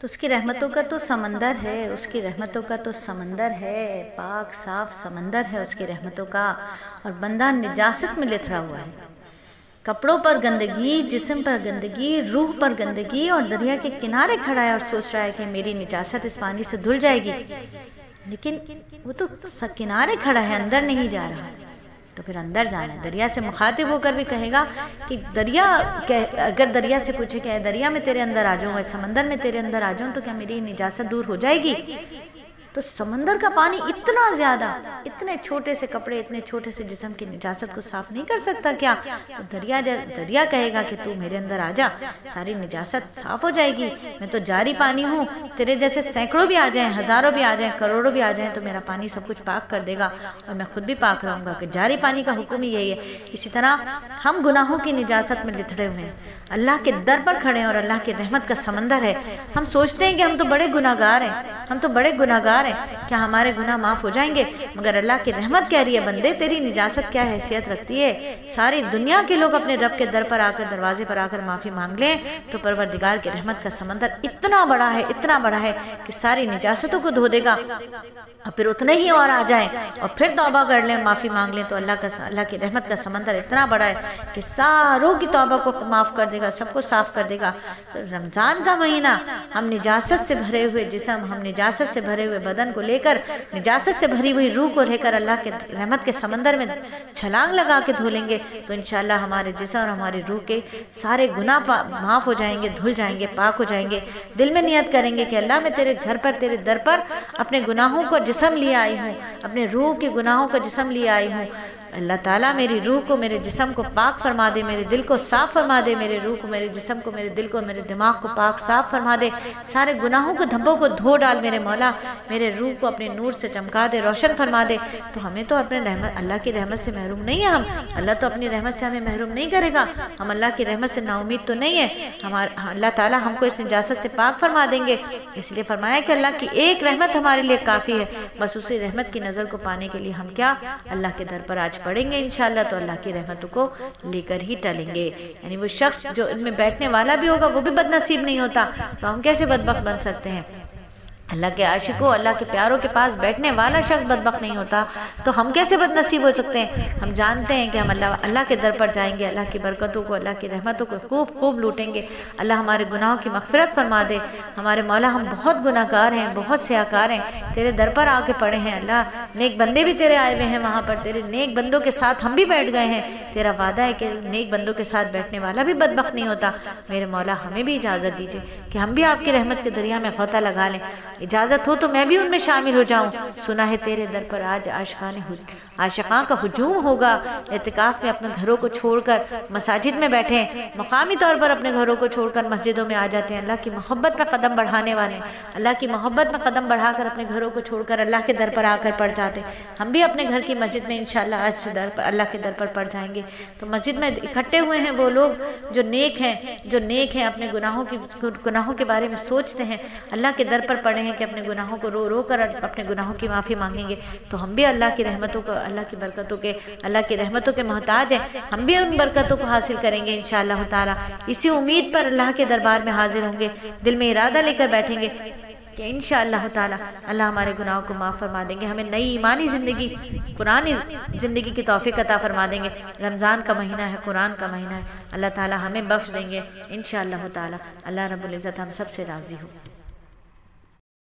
تو اس کی رحمتوں کا تو سمندر ہے، اس کی رحمتوں کا تو سمندر ہے، پاک صاف سمندر ہے اس کی رحمتوں کا، اور بندہ نجاست میں لتھڑا ہوا ہے، کپڑوں پر گندگی، جسم پر گندگی، روح پر گندگی، اور دریا کے کنارے کھڑا ہے اور سوچ رہا ہے کہ میری نجاست اس پانی سے دھل جائے گی، لیکن وہ تو کنارے کھڑا ہے، اندر نہیں جا رہا، تو پھر اندر جانا ہے۔ دریا سے مخاطب ہو کر بھی کہے گا کہ دریا، اگر دریا سے پوچھے کہ اے دریا میں تیرے اندر آ جاؤں، اے سمندر میں تیرے اندر آ جاؤں، تو کیا میری نجاست دور ہو جائے گی؟ تو سمندر کا پانی اتنا زیادہ، اتنے چھوٹے سے کپڑے، اتنے چھوٹے سے جسم کی نجاست کو صاف نہیں کر سکتا کیا؟ تو دریا کہے گا کہ تو میرے اندر آ جا، ساری نجاست صاف ہو جائے گی، میں تو جاری پانی ہوں، تیرے جیسے سینکڑوں بھی آ جائیں، ہزاروں بھی آ جائیں، کروڑوں بھی آ جائیں، تو میرا پانی سب کچھ پاک کر دے گا، اور میں خود بھی پاک رہوں گا، کہ جاری پانی کا حکم ہی یہی ہے۔ اسی طرح ہم گناہوں کی نجاست میں لتھڑے ہوئے ہیں، اللہ کے در پر کھڑے ہیں، اور اللہ کی رحمت کا سمندر ہے۔ ہم سوچتے ہیں کہ ہم تو بڑے گناہگار ہیں، ہم تو بڑے گناہگار ہیں، کیا ہمارے گناہ معاف ہو جائیں گے؟ مگر اللہ کی رحمت کہہ رہی ہے، بندے تیری نجاست کیا حیثیت رکھتی ہے؟ ساری دنیا کے لوگ اپنے رب کے در پر آ کر، دروازے پر آ کر معافی مانگ لیں، تو پروردگار کی رحمت کا سمندر اتنا بڑا ہے، اتنا بڑا ہے کہ ساری نجاستوں کو دھو دے گا، اور پھر اتنے ہی اور آ جائیں اور پھر توبہ کر لیں، معافی مانگ لیں، تو اللہ کی رحمت کا سمندر اتنا بڑا ہے کہ ساروں کی توبہ کو معاف کر دے گا، سب کو صاف کر دے گا۔ تو رمضان کا مہینہ، ہم نجاست سے بھرے ہوئے جسم، ہم نجاست سے بھرے ہوئے بدن کو لے کر، نجاست سے بھری ہوئی روح کو لے کر اللہ کے رحمت کے سمندر میں چھلانگ لگا کے دھو لیں گے، تو انشاءاللہ ہمارے جسم اور ہماری روح کے سارے گناہ معاف ہو جائیں گے، دھل جائیں گے، پاک ہو جائیں گے۔ دل میں نیت کریں گے کہ اللہ میں تیرے گھر پر، تیرے در پر اپنے گناہوں کو جسم لیے آئی ہوں، اپنے روح کے گناہوں کو جسم لیے آئی ہوں، اللہ تعالیٰ میری روح کو، میرے جسم کو پاک فرما دے، میرے دل کو صاف فرما دے، میرے روح کو، میرے جسم کو، میرے دل کو، میرے دماغ کو پاک صاف فرما دے، سارے گناہوں کو، دھبوں کو دھو ڈال میرے مولا، میرے روح کو اپنے نور سے چمکا دے، روشن فرما دے۔ تو ہمیں تو اپنے رحمت، اللہ کی رحمت سے محروم نہیں ہے ہم، اللہ تو اپنی رحمت سے ہمیں محروم نہیں کرے گا، ہم اللہ کی رحمت سے نا امید تو نہیں ہے، اللہ تعالیٰ ہم کو اس نجاست سے پاک فرما دیں گے۔ اس لیے فرمایا کہ اللہ کی ایک رحمت ہمارے لیے کافی ہے، بس اسی رحمت کی نظر کو پانے کے لیے ہم کیا اللہ کے در پر آج پڑھیں گے انشاءاللہ، تو اللہ کی رحمتوں کو لے کر ہی ٹلیں گے۔ یعنی وہ شخص جو ان میں بیٹھنے والا بھی ہوگا وہ بھی بد نصیب نہیں ہوتا، تو ہم کیسے بدبخت بن سکتے ہیں؟ اللہ کے عاشقوں، اللہ کے پیاروں کے پاس بیٹھنے والا شخص بدبخت نہیں ہوتا، تو ہم کیسے بد نصیب ہو سکتے ہیں؟ ہم جانتے ہیں کہ ہم اللہ کے در پر جائیں گے، اللہ کی برکتوں کو، اللہ کی رحمتوں کو خوب لوٹیں گے، اللہ ہمارے گناہوں کی مغفرت فرما دے۔ ہمارے مولا ہم بہت گناہ گار ہیں، بہت سیاکار ہیں، تیرے در پر آ کے پڑے ہیں اللہ، نیک بندے بھی تیرے آئے ہوئے ہیں وہاں پر، تیرے نیک بندوں کے ساتھ ہم بھی بیٹھ گئے ہیں، تیرا وعدہ ہے کہ نیک بندوں کے ساتھ بیٹھنے والا بھی بدبخت نہیں ہوتا۔ میرے مولا ہمیں بھی اجازت دیجئے کہ ہم بھی آپ کی رحمت کے دریا میں غوطہ لگا لیں، اجازت ہو تو میں بھی ان میں شامل ہو جاؤں۔ سنا ہے تیرے در پر آج عاشقاں کا ہجوم ہوگا، اعتکاف میں اپنے گھروں کو چھوڑ کر مساجد میں بیٹھے، مقامی طور پر اپنے گھروں کو چھوڑ کر مسجدوں میں آ جاتے ہیں، اللہ کی محبت میں قدم بڑھانے والے، اللہ کی محبت میں قدم بڑھا کر اپنے گھروں کو چھوڑ کر اللہ کے در پر آ کر پڑھ جاتے ہیں۔ ہم بھی اپنے گھر کی مسجد میں انشاءاللہ آج سے اللہ کے در پر پڑھ جائیں گے۔ تو مسجد میں اکٹھے ہوئے ہیں وہ لوگ جو نیک ہیں، اپنے گناہوں کے بارے میں سوچتے ہیں، اللہ کے در پر پڑے ہیں کہ اپنے گناہوں کو رو کر اپنے گناہوں کی معافی مانگیں گے، تو ہم بھی اللہ کی رحمتوں کو، اللہ کی برکتوں کے، اللہ کی رحمتوں کے محتاج ہیں، ہم بھی ان برکتوں کو حاصل کریں گے انشاءاللہ تعالی۔ اسی امید پر اللہ کے دربار میں حاضر ہوں گے، دل میں ارادہ لے کر بیٹھیں گے کہ انشاءاللہ تعالی اللہ ہمارے گناہوں کو معاف فرما دیں گے، ہمیں نئی ایمانی زندگی، قرآنی زندگی کی توفیق عطا فرما دیں گے۔ رمضان کا مہینہ ہے، قرآن کا مہینہ ہے، اللہ تعالی ہمیں بخش دیں گے انشاءاللہ تعالی۔ اللہ رب العزت ہم سب سے راضی ہو۔